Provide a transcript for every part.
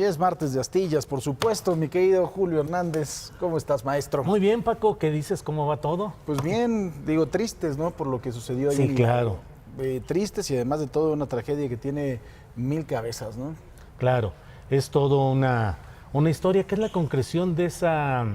ya es martes de astillas, por supuesto, mi querido Julio Hernández. ¿Cómo estás, maestro? Muy bien, Paco, ¿qué dices? ¿Cómo va todo? Pues bien, digo, tristes, ¿no? Por lo que sucedió ahí. Sí, claro. Tristes y además de todo una tragedia que tiene 1000 cabezas, ¿no? Claro, es todo una historia que es la concreción de esa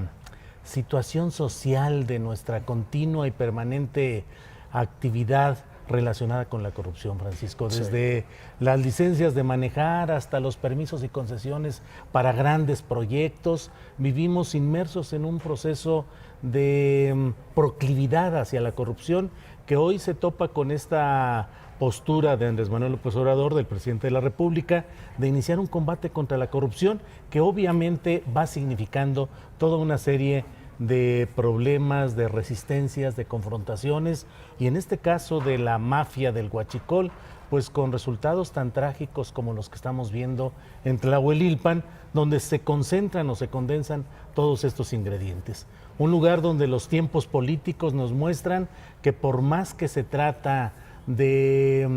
situación social de nuestra continua y permanente actividad relacionada con la corrupción, Francisco, desde las licencias de manejar hasta los permisos y concesiones para grandes proyectos. Vivimos inmersos en un proceso de proclividad hacia la corrupción que hoy se topa con esta postura de Andrés Manuel López Obrador, del presidente de la República, de iniciar un combate contra la corrupción que obviamente va significando toda una serie de problemas, de resistencias, de confrontaciones y en este caso de la mafia del huachicol, pues con resultados tan trágicos como los que estamos viendo en Tlahuelilpan, donde se concentran o se condensan todos estos ingredientes. Un lugar donde los tiempos políticos nos muestran que por más que se trata de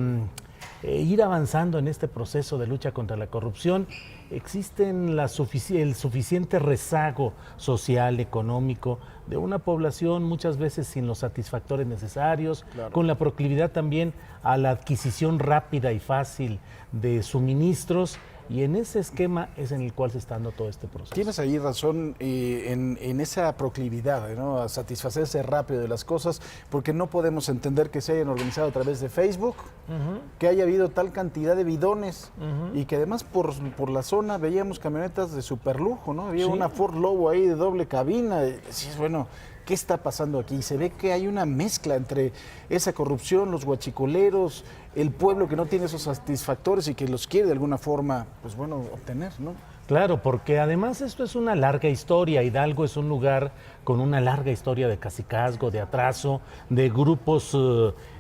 ir avanzando en este proceso de lucha contra la corrupción, existen el suficiente rezago social, económico, de una población muchas veces sin los satisfactores necesarios, claro, con la proclividad también a la adquisición rápida y fácil de suministros, y en ese esquema es en el cual se está dando todo este proceso. Tienes ahí razón en esa proclividad, ¿no? A satisfacerse rápido de las cosas, porque no podemos entender que se hayan organizado a través de Facebook, que haya habido tal cantidad de bidones y que además por la zona veíamos camionetas de superlujo, ¿no? Había una Ford Lobo ahí de doble cabina. Y decías, bueno, ¿qué está pasando aquí? Se ve que hay una mezcla entre esa corrupción, los huachicoleros, el pueblo que no tiene esos satisfactores y que los quiere de alguna forma, pues bueno, obtener, ¿no? Claro, porque además esto es una larga historia. Hidalgo es un lugar con una larga historia de cacicazgo, de atraso, de grupos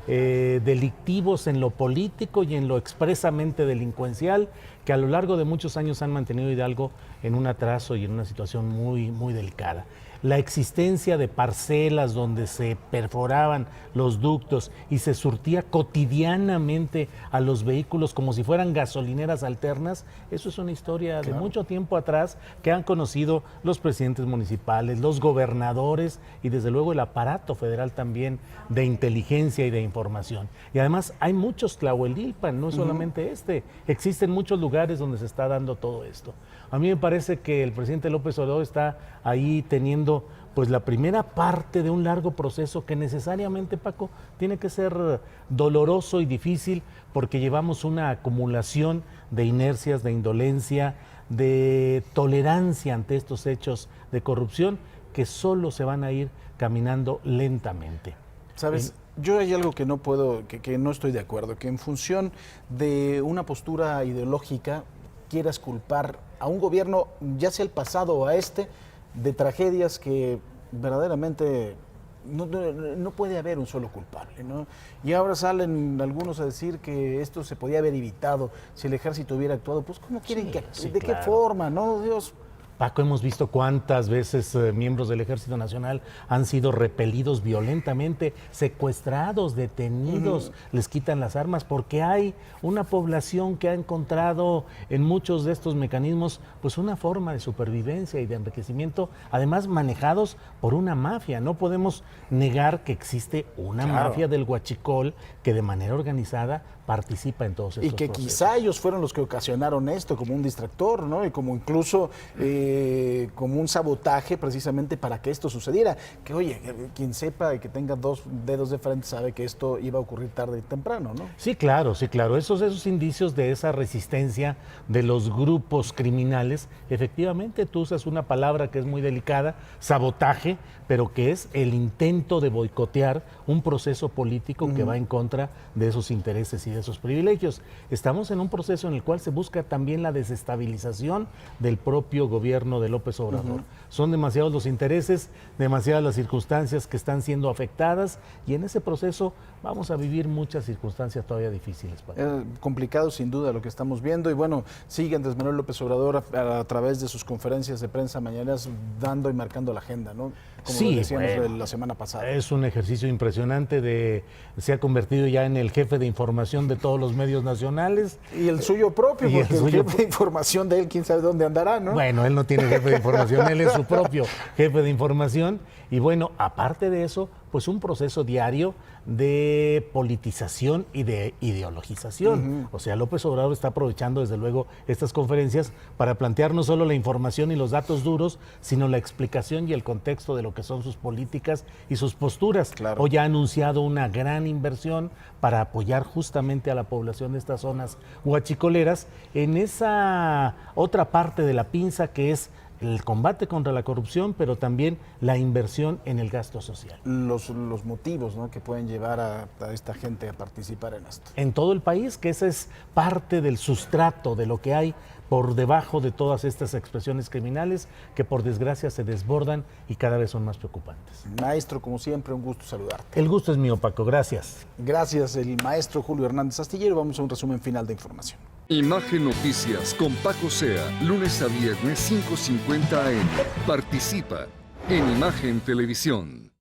delictivos en lo político y en lo expresamente delincuencial, que a lo largo de muchos años han mantenido Hidalgo en un atraso y en una situación muy, muy delicada. La existencia de parcelas donde se perforaban los ductos y se surtía cotidianamente a los vehículos como si fueran gasolineras alternas, eso es una historia de mucho tiempo atrás que han conocido los presidentes municipales, los gobernadores y desde luego el aparato federal también de inteligencia y de información. Y además hay muchos Tlahuelilpan, no solamente existen muchos lugares donde se está dando todo esto. A mí me parece que el presidente López Obrador está ahí teniendo pues la primera parte de un largo proceso que necesariamente, Paco, tiene que ser doloroso y difícil porque llevamos una acumulación de inercias, de indolencia, de tolerancia ante estos hechos de corrupción que solo se van a ir caminando lentamente. ¿Sabes? Yo hay algo que no puedo, que no estoy de acuerdo, que en función de una postura ideológica quieras culpar a un gobierno, ya sea el pasado o a de tragedias que verdaderamente no puede haber un solo culpable, ¿no? Y ahora salen algunos a decir que esto se podía haber evitado si el ejército hubiera actuado. Pues ¿cómo quieren que actúe? ¿De qué forma? ¿No, Dios? Paco, hemos visto cuántas veces miembros del Ejército Nacional han sido repelidos violentamente, secuestrados, detenidos, les quitan las armas, porque hay una población que ha encontrado en muchos de estos mecanismos pues una forma de supervivencia y de enriquecimiento, además manejados por una mafia. No podemos negar que existe una mafia del huachicol que de manera organizada participa en todos estos procesos. Y que procesos. Quizá ellos fueron los que ocasionaron esto como un distractor, ¿no? Y como incluso como un sabotaje precisamente para que esto sucediera. Que oye, quien sepa y que tenga dos dedos de frente sabe que esto iba a ocurrir tarde y temprano, ¿no? Sí, claro. Esos indicios de esa resistencia de los grupos criminales, efectivamente tú usas una palabra que es muy delicada, sabotaje, pero que es el intento de boicotear un proceso político que va en contra de esos intereses y de esos privilegios. Estamos en un proceso en el cual se busca también la desestabilización del propio gobierno gobierno de López Obrador. Son demasiados los intereses, demasiadas las circunstancias que están siendo afectadas y en ese proceso vamos a vivir muchas circunstancias todavía difíciles. Complicado sin duda lo que estamos viendo y bueno, sigue Andrés Manuel López Obrador a través de sus conferencias de prensa mañanas dando y marcando la agenda, ¿no? Como Sí, lo decíamos bueno, la semana pasada. Es un ejercicio impresionante, se ha convertido ya en el jefe de información de todos los medios nacionales. Y el suyo propio, Y el porque el suyo jefe de información de él, quién sabe dónde andará, ¿no? Bueno, él no tiene jefe de información, él es su propio jefe de información. Y bueno, aparte de eso, pues un proceso diario de politización y de ideologización. O sea, López Obrador está aprovechando desde luego estas conferencias para plantear no solo la información y los datos duros, sino la explicación y el contexto de lo que son sus políticas y sus posturas. Claro. Hoy ha anunciado una gran inversión para apoyar justamente a la población de estas zonas huachicoleras en esa otra parte de la pinza que es el combate contra la corrupción, pero también la inversión en el gasto social. Los motivos, ¿no?, que pueden llevar a esta gente a participar en esto. En todo el país, que esa es parte del sustrato de lo que hay por debajo de todas estas expresiones criminales que por desgracia se desbordan y cada vez son más preocupantes. Maestro, como siempre, un gusto saludarte. El gusto es mío, Paco, gracias. Gracias, el maestro Julio Hernández Astillero. Vamos a un resumen final de información. Imagen Noticias con Paco Sea, lunes a viernes 5:50 AM. Participa en Imagen Televisión.